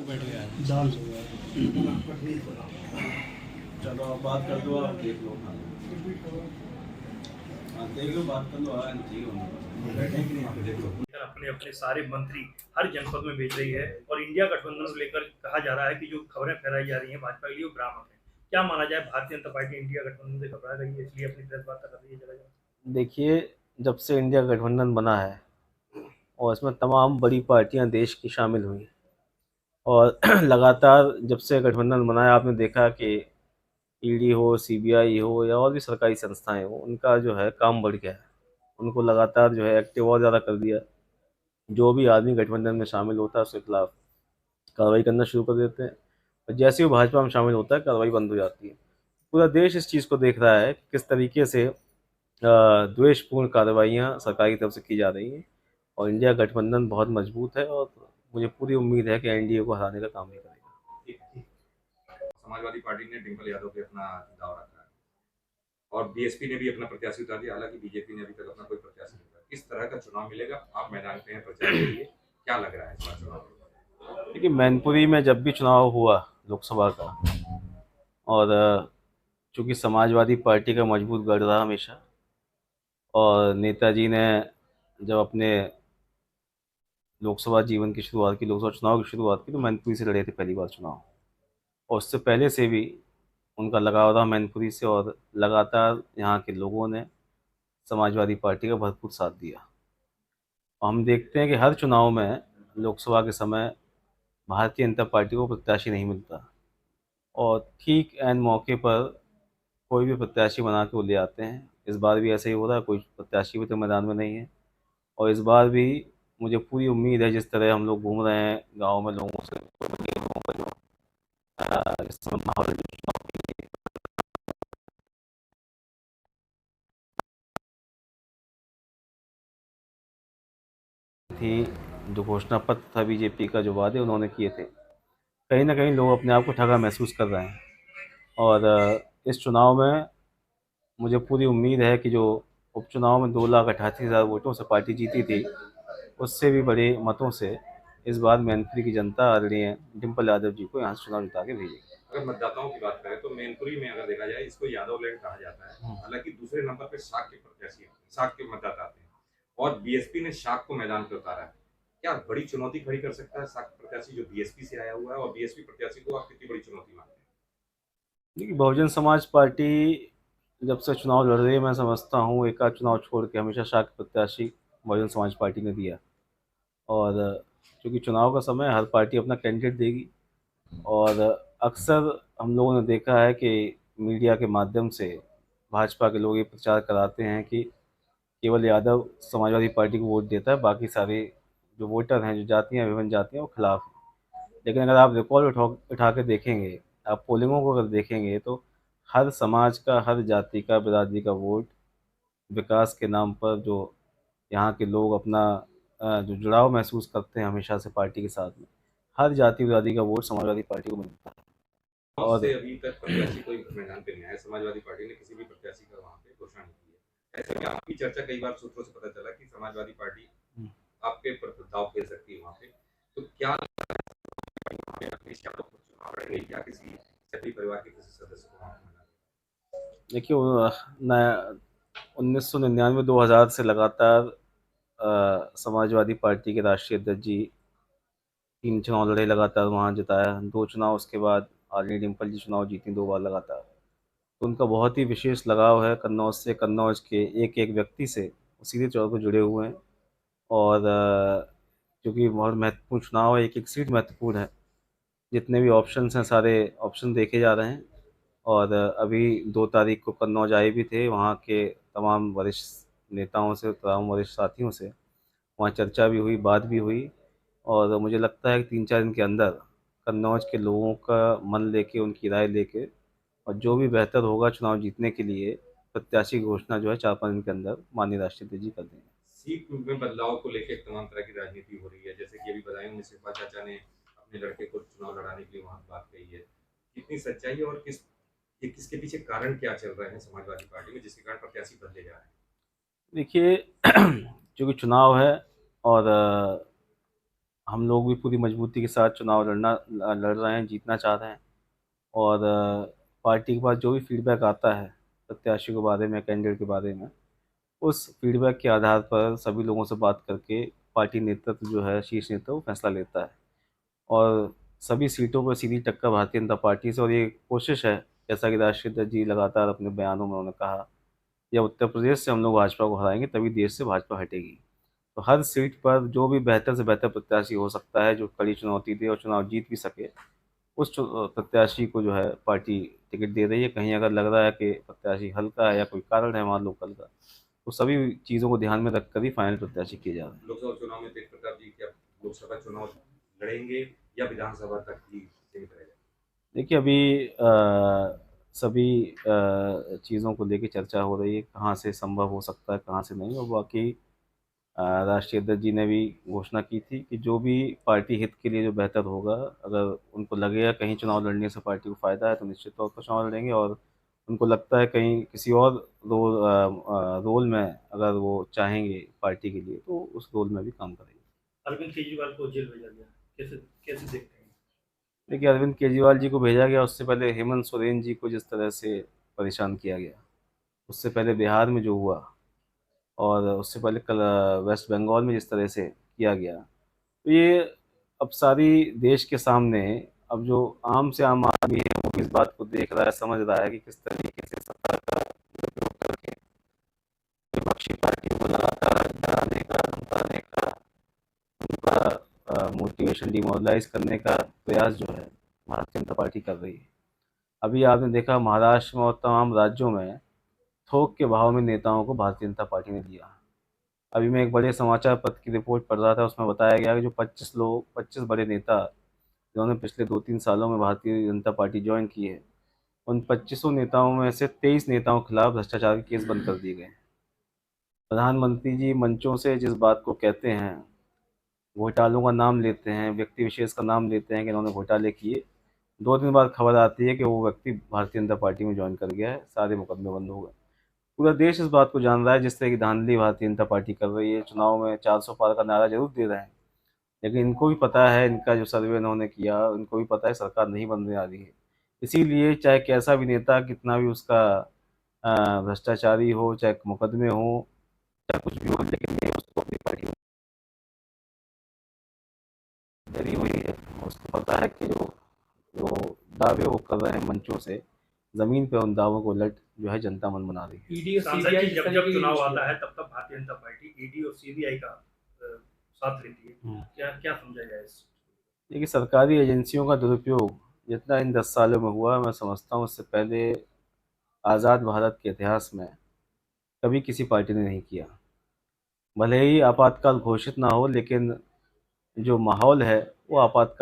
बैठ गया है। दाल चलो आप बात कर दो, आप देख लो। हाँ देख लो, बात कर लो। ठीक हो बैठे कि नहीं, आप देख लो। अपने अपने सारे मंत्री हर जनपद में भेज रही है और इंडिया गठबंधन को लेकर कहा जा रहा है कि जो खबरें फैलाई जा रही हैं भाजपा के लिए वो भ्रामक है। क्या माना जाए, भारतीय जनता पार्टी इंडिया गठबंधन से घबरा रही है इसलिए अपनी प्रेस वार्ता कर रही है जगह। देखिए, जब से इंडिया गठबंधन बना है और इसमें तमाम बड़ी पार्टियां देश की शामिल हुई और लगातार जब से गठबंधन बना है आपने देखा कि ईडी हो, सीबीआई हो या और भी सरकारी संस्थाएं हो, उनका जो है काम बढ़ गया है। उनको लगातार जो है एक्टिव और ज़्यादा कर दिया। जो भी आदमी गठबंधन में शामिल होता है उसके खिलाफ कार्रवाई करना शुरू कर देते हैं और जैसे ही वो भाजपा में शामिल होता है कार्रवाई बंद हो जाती है। पूरा देश इस चीज़ को देख रहा है कि किस तरीके से द्वेषपूर्ण कार्रवाइयाँ सरकार की तरफ से की जा रही हैं और इंडिया गठबंधन बहुत मजबूत है और मुझे पूरी उम्मीद है कि एनडीए को हराने का काम भी करेगा। समाजवादी पार्टी ने डिम्पल यादव पे अपना दाव रखा है और बीएसपी ने भी अपना प्रत्याशी उतार दिया, हालांकि बीजेपी ने अभी तक अपना कोई प्रत्याशी नहीं उतारा। किस तरह का चुनाव मिलेगा? आप मैदान पे हैं प्रचार के लिए, क्या लग रहा है इस बार चुनाव? देखिए, मैनपुरी में जब भी चुनाव हुआ लोकसभा का, और चूँकि समाजवादी पार्टी का मजबूत गढ़ रहा हमेशा, और नेताजी ने जब अपने लोकसभा जीवन की शुरुआत की, लोकसभा चुनाव की शुरुआत की, तो मैनपुरी से लड़े थे पहली बार चुनाव। और उससे पहले से भी उनका लगाव रहा मैनपुरी से और लगातार यहाँ के लोगों ने समाजवादी पार्टी का भरपूर साथ दिया। और हम देखते हैं कि हर चुनाव में लोकसभा के समय भारतीय जनता पार्टी को प्रत्याशी नहीं मिलता और ठीक ऐन मौके पर कोई भी प्रत्याशी बना के वो ले आते हैं। इस बार भी ऐसा ही हो रहा है, कोई प्रत्याशी भी तो मैदान में नहीं है। और इस बार भी मुझे पूरी उम्मीद है, जिस तरह हम लोग घूम रहे हैं गाँव में लोगों से, लोगों का जो इस समय माहौल है चुनाव के लिए, थी जो घोषणा पत्र था बीजेपी का, जो वादे उन्होंने किए थे, कहीं ना कहीं लोग अपने आप को ठगा महसूस कर रहे हैं। और इस चुनाव में मुझे पूरी उम्मीद है कि जो उपचुनाव में 2,88,000 वोटों से पार्टी जीती थी, उससे भी बड़े मतों से इस बार मैनपुरी की जनता आदरणीय डिम्पल यादव जी को यहाँ से चुनाव जिता के भेजेगी। अगर मतदाताओं की बात करें तो मैनपुरी में अगर देखा जाए, इसको यादव लैंड कहा जाता है, हालांकि दूसरे नंबर पे शाक के प्रत्याशी, शाक के मतदाता आते हैं और बीएसपी ने शाक को मैदान पे उतारा है। क्या बड़ी चुनौती खड़ी कर सकता है शाक प्रत्याशी जो बीएसपी से आया हुआ है, और बीएसपी प्रत्याशी को आप कितनी बड़ी चुनौती मानते हैं? देखिए, बहुजन समाज पार्टी जब से चुनाव लड़ रही है, मैं समझता हूँ एक आध चुनाव छोड़ के हमेशा शाक प्रत्याशी बहुजन समाज पार्टी ने दिया। और चूँकि चुनाव का समय है, हर पार्टी अपना कैंडिडेट देगी। और अक्सर हम लोगों ने देखा है कि मीडिया के माध्यम से भाजपा के लोग ये प्रचार कराते हैं कि केवल यादव समाजवादी पार्टी को वोट देता है, बाकी सारे जो वोटर हैं, जो जातियां, विभिन्न जातियां, वो खिलाफ हैं। लेकिन अगर आप रिकॉर्ड उठा के देखेंगे, आप पोलिंगों को अगर देखेंगे, तो हर समाज का, हर जाति का, बिरादरी का वोट विकास के नाम पर जो यहाँ के लोग अपना जो जुड़ाव महसूस करते हैं हमेशा से पार्टी के साथ में, हर जाति बिरादरी का वोट समाजवादी पार्टी को मिलता है। और से और अभी तक प्रत्याशी कोई मैदान पे नहीं आया, समाजवादी पार्टी ने किसी भी प्रत्याशी का वहां पे घोषणा नहीं की है। ऐसे में आपकी चर्चा कई बार सूत्रों से पता चला कि समाजवादी पार्टी आपके दाव खेल सकती है वहां पे, तो क्या चुनाव लड़ेंगे या किसी सभी परिवार के किसी सदस्य को वहां पे? देखिए, 1999 2000 से लगातार समाजवादी पार्टी के राष्ट्रीय अध्यक्ष जी 3 चुनाव लड़े लगातार, वहाँ जिताया 2 चुनाव, उसके बाद आर्मी डिम्पल जी चुनाव जीती 2 बार लगातार। तो उनका बहुत ही विशेष लगाव है कन्नौज से, कन्नौज के एक एक व्यक्ति से वो सीधे तौर पर जुड़े हुए हैं। और क्योंकि बहुत महत्वपूर्ण चुनाव है, एक एक सीट महत्वपूर्ण है, जितने भी ऑप्शंस हैं सारे ऑप्शन देखे जा रहे हैं। और अभी 2 तारीख को कन्नौज आए भी थे, वहाँ के तमाम वरिष्ठ नेताओं से, तमाम वरिष्ठ साथियों से वहाँ चर्चा भी हुई, बात भी हुई। और मुझे लगता है कि 3-4 दिन के अंदर कन्नौज के लोगों का मन लेके, उनकी राय लेके, और जो भी बेहतर होगा चुनाव जीतने के लिए, प्रत्याशी की घोषणा जो है 4-5 दिन के अंदर माननीय राष्ट्रीय अध्यक्ष जी कर देंगे। सीट में बदलाव को लेकर तमाम तरह की राजनीति हो रही है, जैसे कि अभी बदायूं में सिपा चाचा ने अपने लड़के को चुनाव लड़ाने के लिए वहां बात कही है। कितनी सच्चाई है और किसके पीछे कारण क्या चल रहे हैं समाजवादी पार्टी में, जिसके कारण प्रत्याशी बदले जा रहे हैं? देखिए, चूँकि चुनाव है और हम लोग भी पूरी मजबूती के साथ चुनाव लड़ रहे हैं, जीतना चाह रहे हैं। और पार्टी के पास जो भी फीडबैक आता है प्रत्याशी के बारे में, कैंडिडेट के बारे में, उस फीडबैक के आधार पर सभी लोगों से बात करके पार्टी नेतृत्व जो है, शीर्ष नेतृत्व, वो फैसला लेता है। और सभी सीटों पर सीधी टक्कर भारतीय जनता पार्टी से। और ये कोशिश है, जैसा कि राष्ट्रीय अध्यक्ष जी लगातार अपने बयानों में उन्होंने कहा, या उत्तर प्रदेश से हम लोग भाजपा को हराएंगे तभी देश से भाजपा हटेगी। तो हर सीट पर जो भी बेहतर से बेहतर प्रत्याशी हो सकता है, जो कड़ी चुनौती दे और चुनाव जीत भी सके, उस प्रत्याशी को जो है पार्टी टिकट दे रही है। कहीं अगर लग रहा है कि प्रत्याशी हल्का है या कोई कारण है वहाँ लोकल का, तो सभी चीज़ों को ध्यान में रखकर ही फाइनल प्रत्याशी किए जा रहे हैं। लोकसभा चुनाव में तेज प्रताप जी क्या लोकसभा चुनाव लड़ेंगे या विधानसभा तक ही सीमित रहेगा? देखिए, अभी सभी चीज़ों को लेके चर्चा हो रही है, कहाँ से संभव हो सकता है, कहाँ से नहीं। और बाकी राष्ट्रीय अध्यक्ष जी ने भी घोषणा की थी कि जो भी पार्टी हित के लिए जो बेहतर होगा, अगर उनको लगेगा कहीं चुनाव लड़ने से पार्टी को फ़ायदा है तो निश्चित तौर पर चुनाव लड़ेंगे। और उनको लगता है कहीं किसी और रोल में अगर वो चाहेंगे पार्टी के लिए, तो उस रोल में भी काम करेंगे। अरविंद केजरीवाल को जेल भेजा गया, कैसे कैसे देखते हैं? देखिए, अरविंद केजरीवाल जी को भेजा गया, उससे पहले हेमंत सोरेन जी को जिस तरह से परेशान किया गया, उससे पहले बिहार में जो हुआ, और उससे पहले कल वेस्ट बंगाल में जिस तरह से किया गया, तो ये अब सारी देश के सामने, अब जो आम से आम आदमी है वो इस बात को देख रहा है, समझ रहा है कि किस तरीके से सत्ता का उपयोग करके विपक्षी पार्टी को लगातार डराने का, धमकाने का, उनका मोटिवेशन डिमोरलाइज करने का प्रयास जो है भारतीय जनता पार्टी कर रही है। अभी आपने देखा महाराष्ट्र में और तमाम राज्यों में थोक के भाव में नेताओं को भारतीय जनता पार्टी ने दिया। अभी मैं एक बड़े समाचार पत्र की रिपोर्ट पढ़ रहा था, उसमें बताया गया कि जो 25 बड़े नेता जिन्होंने पिछले 2-3 सालों में भारतीय जनता पार्टी ज्वाइन की है, उन 25 नेताओं में से 23 नेताओं के खिलाफ भ्रष्टाचार के केस बंद कर दिए गए। प्रधानमंत्री जी मंचों से जिस बात को कहते हैं, घोटालों का नाम लेते हैं, व्यक्ति विशेष का नाम लेते हैं कि इन्होंने घोटाले किए, 2 दिन बाद खबर आती है कि वो व्यक्ति भारतीय जनता पार्टी में ज्वाइन कर गया है, सारे मुकदमे बंद हो गए। पूरा देश इस बात को जान रहा है, जिस तरह की धांधली भारतीय जनता पार्टी कर रही है। चुनाव में 400 पार का नारा जरूर दे रहे हैं, लेकिन इनको भी पता है, इनका जो सर्वे इन्होंने किया, इनको भी पता है सरकार नहीं बनने आ रही है। इसीलिए चाहे कैसा भी नेता, कितना भी उसका भ्रष्टाचारी हो, चाहे मुकदमे हो, चाहे कुछ भी हो, लेकिन ये उसको अपनी पार्टी में डरी हुई है। उसको पता है कि जो जो दावे वो कर रहे हैं मंचों से, ज़मीन पे उन दावों को उलट जो है जनता मन बना रही है। ईडी और सीबीआई जब जब चुनाव आता है तब तब भारतीय जनता पार्टी ईडी और सीबीआई का साथ लेती है, क्या क्या समझा जाए इस? देखिए, सरकारी एजेंसियों का दुरुपयोग जितना इन 10 सालों में हुआ, मैं समझता हूँ उससे पहले आज़ाद भारत के इतिहास में कभी किसी पार्टी ने नहीं किया। भले ही आपातकाल घोषित ना हो, लेकिन जो माहौल है वो आपातकाल